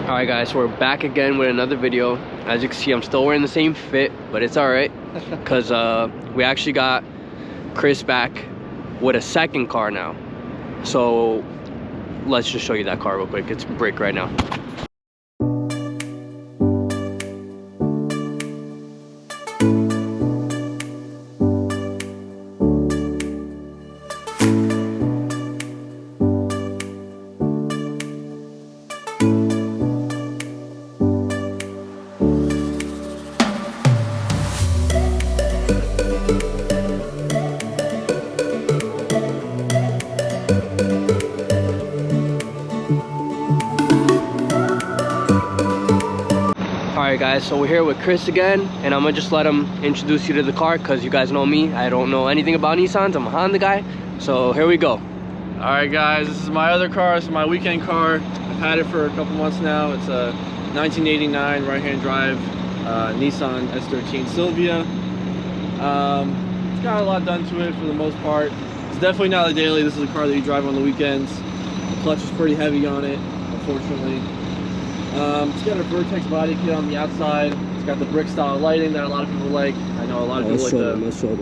Alright guys, so we're back again with another video. As you can see, I'm still wearing the same fit, but it's alright, because we actually got Kris back with a second car now. So let's just show you that car real quick. It's break right now. Alright guys, so we're here with Kris again, and I'm gonna just let him introduce you to the car, because you guys know me, I don't know anything about Nissans. I'm a Honda guy, so here we go. Alright guys, this is my other car. This is my weekend car. I've had it for a couple months now. It's a 1989 right-hand drive Nissan S13 Silvia. It's got a lot done to it for the most part. It's definitely not a daily. This is a car that you drive on the weekends. The clutch is pretty heavy on it, unfortunately. It's got a Vertex body kit on the outside. It's got the brick style lighting that a lot of people like. I know a lot of people like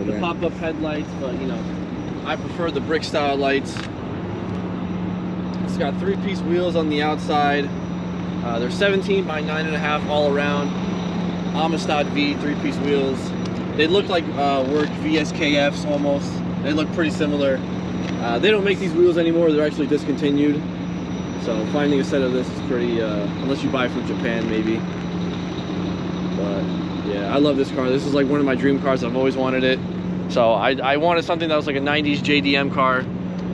the pop-up headlights, but you know, I prefer the brick style lights. It's got 3-piece wheels on the outside. They're 17 by 9.5 all around. Amistad V 3-piece wheels. They look like work VSKFs almost. They look pretty similar. They don't make these wheels anymore. They're actually discontinued. So finding a set of this is pretty, unless you buy from Japan maybe. But yeah, I love this car. This is like one of my dream cars. I've always wanted it. So I wanted something that was like a 90s JDM car.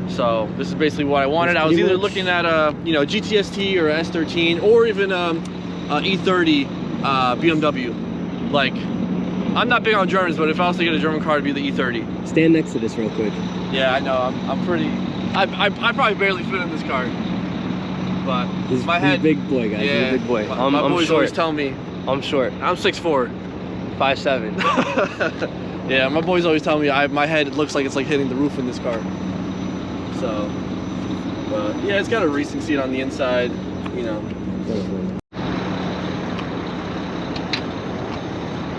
So this is basically what I wanted. I was either looking at a GTST or a s13 or even E30 BMW. Like, I'm not big on Germans, but if I was to get a German car, it'd be the E30. Stand next to this real quick. Yeah, I know. I'm pretty. I probably barely fit in this car. But he's he's a big boy, guys. Yeah, he's a big boy. My boys short. always tell me. I'm short. I'm 6'4". 5'7". Yeah, my boys always tell me my head looks like it's like hitting the roof in this car. So, but yeah, it's got a racing seat on the inside, you know.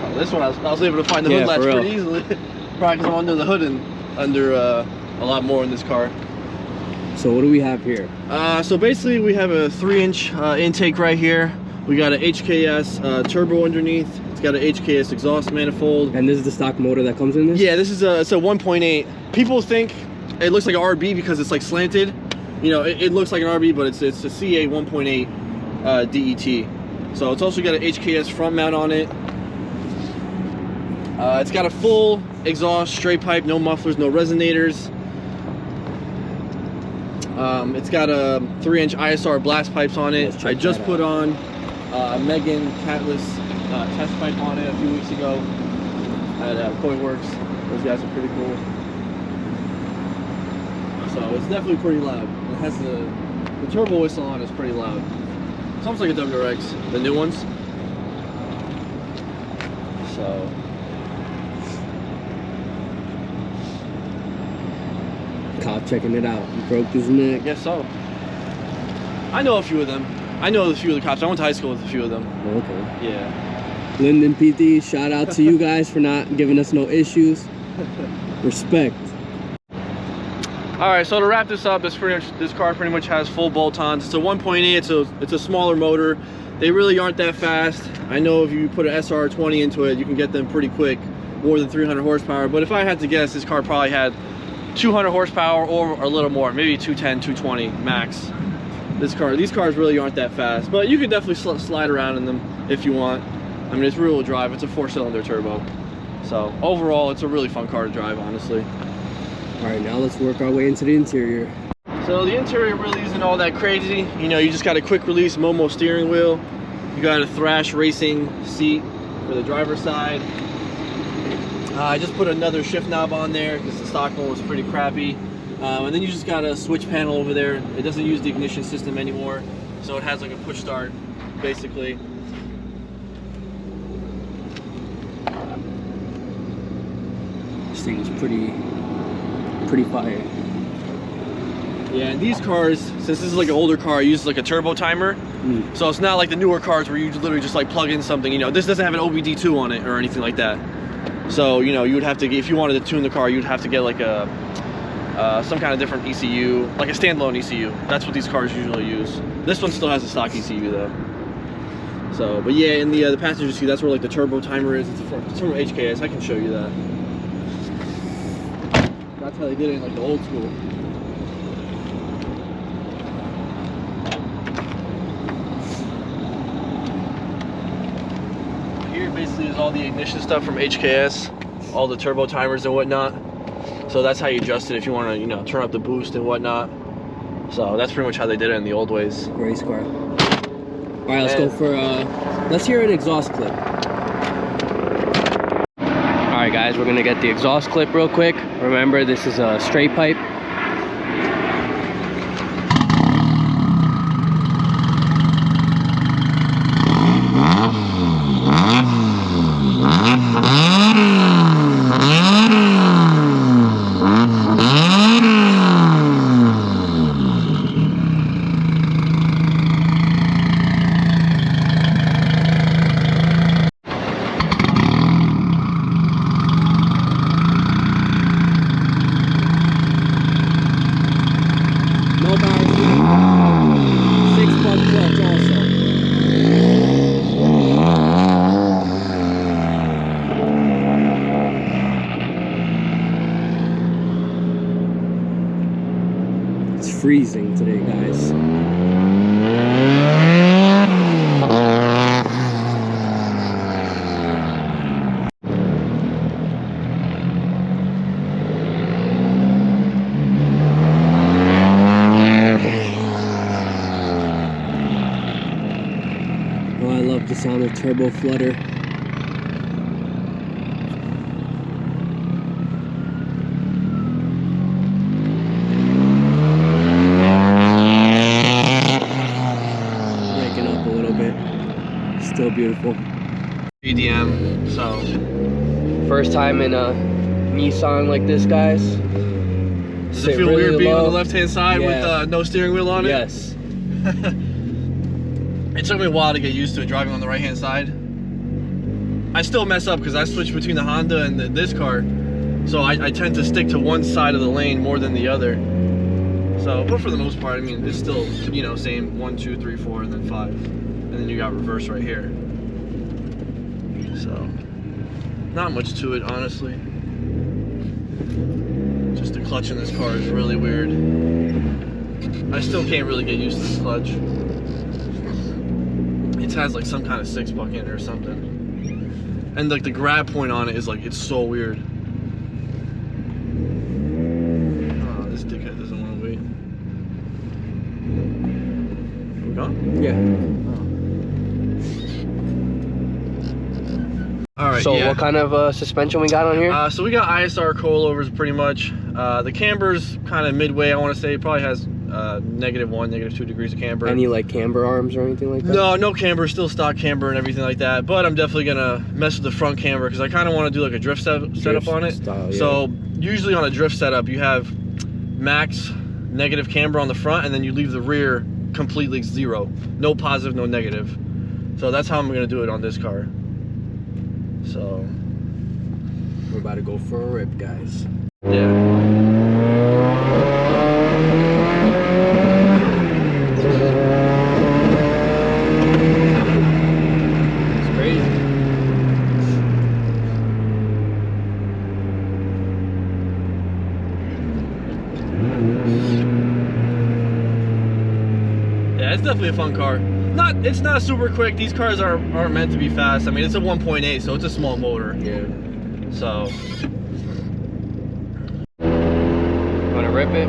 Oh, this one I was able to find the hood latch pretty easily. Probably because I'm under the hood and under a lot more in this car. So what do we have here? So basically we have a 3-inch intake right here. We got an HKS Turbo underneath. It's got an HKS Exhaust Manifold. And this is the stock motor that comes in this? Yeah, this is it's a 1.8. People think it looks like an RB because it's like slanted. You know, it looks like an RB, but it's a CA 1.8 DET. So it's also got an HKS front mount on it. It's got a full exhaust, straight pipe, no mufflers, no resonators. It's got a 3-inch ISR blast pipes on it. I just put on a Megan Catless test pipe on it a few weeks ago at Coilovers. Those guys are pretty cool. So it's definitely pretty loud. It has the turbo whistle on is pretty loud. It's almost like a WRX, the new ones. So. Cop checking it out. He broke his neck. I guess so. I know a few of them. I know a few of the cops. I went to high school with a few of them. Okay. Yeah. Lyndon PD, shout out to you guys for not giving us no issues. Respect. Alright, so to wrap this up, this car pretty much has full bolt-ons. It's a 1.8, it's a smaller motor. They really aren't that fast. I know if you put an SR20 into it, you can get them pretty quick, more than 300 horsepower. But if I had to guess, this car probably had 200 horsepower or a little more, maybe 210, 220 max. These cars really aren't that fast, but you can definitely slide around in them if you want. I mean, it's rear-wheel drive. It's a 4-cylinder turbo. So overall, it's a really fun car to drive, honestly. All right, now let's work our way into the interior. So the interior really isn't all that crazy. You know, you just got a quick release Momo steering wheel. You got a Thrash Racing seat for the driver's side. I just put another shift knob on there because the stock one was pretty crappy. And then you just got a switch panel over there. It doesn't use the ignition system anymore, so it has like a push start, basically. This thing is pretty fire. Yeah, and these cars, since this is like an older car, I use like a turbo timer. So it's not like the newer cars where you literally just like plug in something. You know, this doesn't have an OBD2 on it or anything like that. So you know, you would have to get, if you wanted to tune the car, you'd have to get like a some kind of different ECU, like a standalone ECU. That's what these cars usually use. This one still has a stock ECU though. So, but yeah, in the passenger seat, that's where like the turbo timer is. It's from HKS. I can show you that. That's how they did it in like the old school. Here basically is all the ignition stuff from HKS, all the turbo timers and whatnot. So that's how you adjust it if you want to, you know, turn up the boost and whatnot. So that's pretty much how they did it in the old ways. Race car. All right, let's go for let's hear an exhaust clip. All right, guys, we're gonna get the exhaust clip real quick. Remember, this is a straight pipe. Freezing today, guys. Oh, I love the sound of turbo flutter. Still beautiful. EDM, so first time in a Nissan like this, guys. Does it feel really weird being on the left-hand side with no steering wheel on it? Yes. It took me a while to get used to it driving on the right-hand side. I still mess up because I switch between the Honda and this car, so I tend to stick to one side of the lane more than the other. So, but for the most part, I mean, it's still, you know, same 1, 2, 3, 4, and then 5. And then you got reverse right here. So, not much to it, honestly. Just the clutch in this car is really weird. I still can't really get used to this clutch. It has like some kind of 6-buck in it or something. And like the grab point on it is like, it's so weird. Oh, this dickhead doesn't want to wait. Are we gone? Yeah. Alright, so what kind of suspension we got on here? So we got ISR Coilovers pretty much. The camber's kind of midway, I want to say. It probably has -1, -2 degrees of camber. Any like camber arms or anything like that? No, no camber, still stock camber and everything like that. But I'm definitely gonna mess with the front camber because I kind of want to do like a drift setup on it. Style, yeah. So usually on a drift setup, you have max negative camber on the front, and then you leave the rear completely zero. No positive, no negative. So that's how I'm gonna do it on this car. So we're about to go for a rip, guys. Yeah. It's crazy. Yeah, it's definitely a fun car. It's not super quick. These cars aren't meant to be fast. I mean, it's a 1.8, so it's a small motor. Yeah. So. Wanna rip it?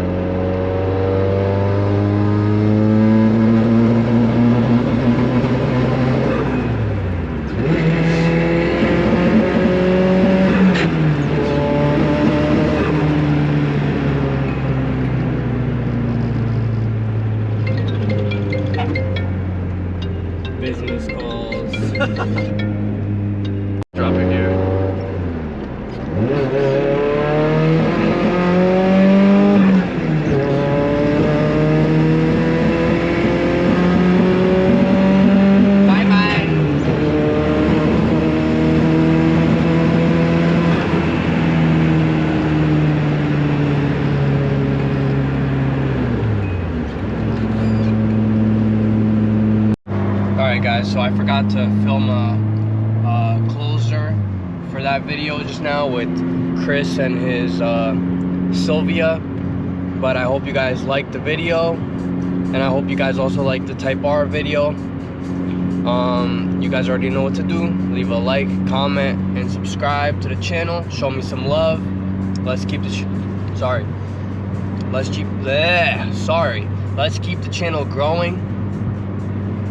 Business calls. Drop it here. Alright guys, so I forgot to film a closer for that video just now with Kris and his Silvia, but I hope you guys liked the video, and I hope you guys also like the Type R video. You guys already know what to do. Leave a like, comment, and subscribe to the channel. Show me some love. Let's keep the let's keep the channel growing.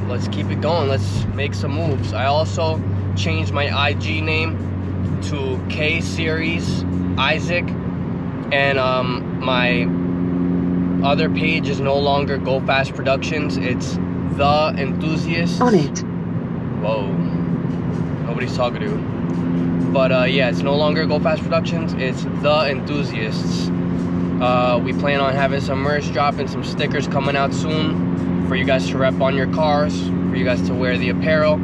Let's keep it going. Let's make some moves. I also changed my IG name to K Series Isaac, and my other page is no longer Go Fast Productions. It's The Enthusiast. On it. Whoa, nobody's talking to you. But yeah, it's no longer Go Fast Productions. It's The Enthusiasts. We plan on having some merch dropping, some stickers coming out soon for you guys to rep on your cars, for you guys to wear the apparel.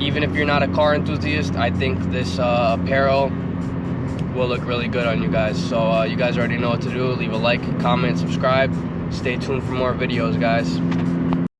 Even if you're not a car enthusiast, I think this apparel will look really good on you guys. So you guys already know what to do. Leave a like, comment, subscribe. Stay tuned for more videos, guys.